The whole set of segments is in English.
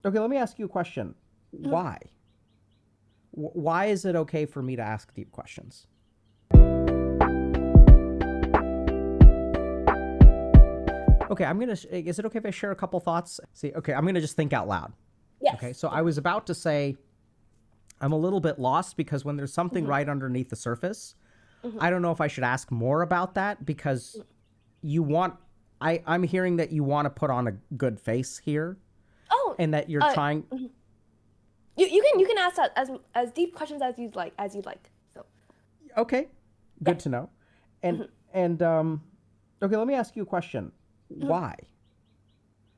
Okay, let me ask you a question. Why? Why is it okay for me to ask deep questions? Okay, is it okay if I share a couple thoughts? See, okay, I'm gonna just think out loud. Yes. Okay, so I was about to say I'm a little bit lost because when there's something right underneath the surface, I don't know if I should ask more about that because you want, I'm hearing that you want to put on a good face here Oh, and that you're trying. you can ask that as deep questions as you'd like. So Okay, yeah. good to know. And okay, let me ask you a question. Why?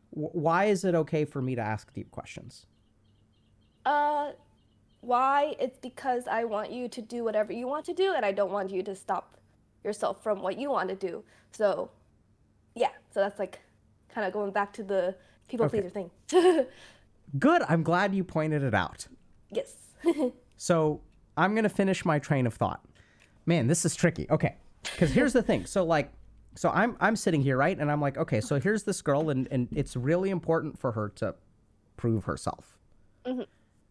Why is it okay for me to ask deep questions? Uh, why? It's because I want you to do whatever you want to do, and I don't want you to stop yourself from what you want to do. So yeah. So that's like kind of going back to the people Okay, pleaser thing. good. I'm glad you pointed it out. Yes. So I'm gonna finish my train of thought. Man, this is tricky. Okay, because here's the thing. So I'm sitting here, right, and I'm like, okay, so here's this girl, and it's really important for her to prove herself.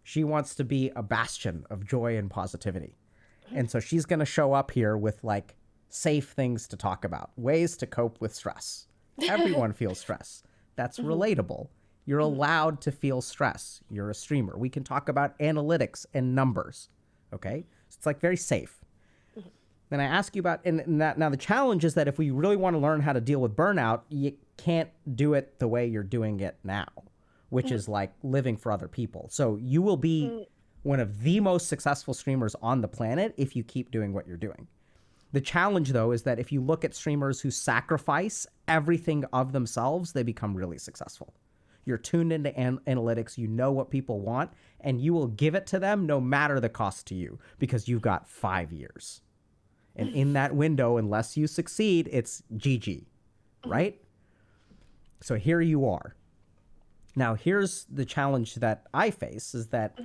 She wants to be a bastion of joy and positivity, and so she's gonna show up here with like safe things to talk about, ways to cope with stress. Everyone feels stress. That's relatable. You're allowed to feel stress. You're a streamer. We can talk about analytics and numbers. Okay? So it's like very safe. Then I ask you about, and that, now the challenge is that if we really want to learn how to deal with burnout, you can't do it the way you're doing it now, which is like living for other people. So you will be one of the most successful streamers on the planet if you keep doing what you're doing. The challenge, though, is that if you look at streamers who sacrifice everything of themselves, they become really successful. You're tuned into analytics, you know what people want, and you will give it to them no matter the cost to you because you've got 5 years. And in that window, unless you succeed, it's GG, right? So here you are. Now, here's the challenge that I face is that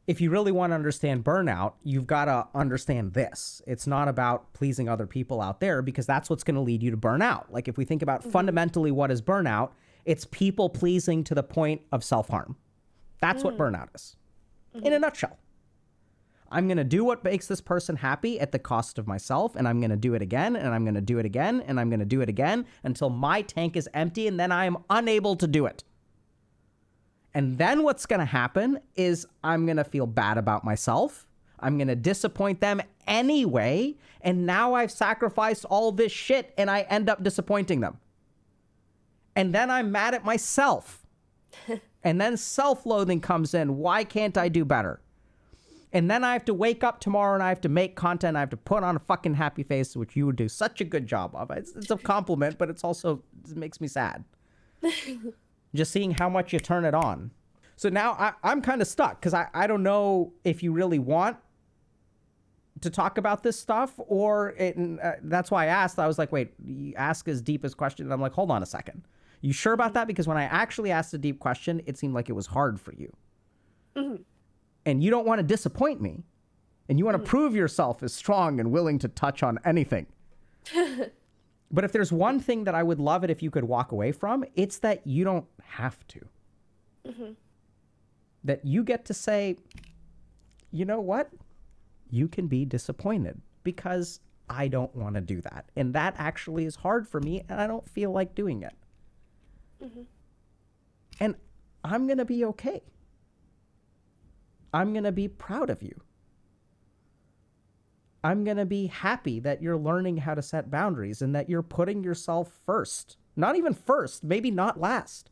if you really want to understand burnout, you've got to understand this. It's not about pleasing other people out there because that's what's going to lead you to burnout. Like if we think about fundamentally what is burnout, it's people pleasing to the point of self-harm. That's what burnout is in a nutshell. I'm going to do what makes this person happy at the cost of myself, and I'm going to do it again, and I'm going to do it again, and I'm going to do it again until my tank is empty, and then I am unable to do it. And then what's going to happen is I'm going to feel bad about myself. I'm going to disappoint them anyway, and now I've sacrificed all this shit, and I end up disappointing them. And then I'm mad at myself. And then self-loathing comes in. Why can't I do better? And then I have to wake up tomorrow and I have to make content. I have to put on a fucking happy face, which you would do such a good job of. It's a compliment, but it makes me sad. Just seeing how much you turn it on. So now I'm kind of stuck because I don't know if you really want to talk about this stuff or that's why I asked. I was like, wait, you ask as deep as question. And I'm like, hold on a second. You sure about that? Because when I actually asked a deep question, it seemed like it was hard for you. And you don't want to disappoint me. And you want to prove yourself as strong and willing to touch on anything. But if there's one thing that I would love it if you could walk away from, it's that you don't have to. That you get to say, you know what? You can be disappointed because I don't want to do that. And that actually is hard for me and I don't feel like doing it. And I'm going to be okay. I'm going to be proud of you. I'm going to be happy that you're learning how to set boundaries and that you're putting yourself first. Not even first, maybe not last.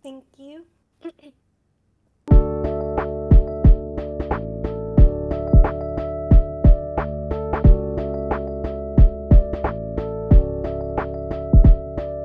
Thank you.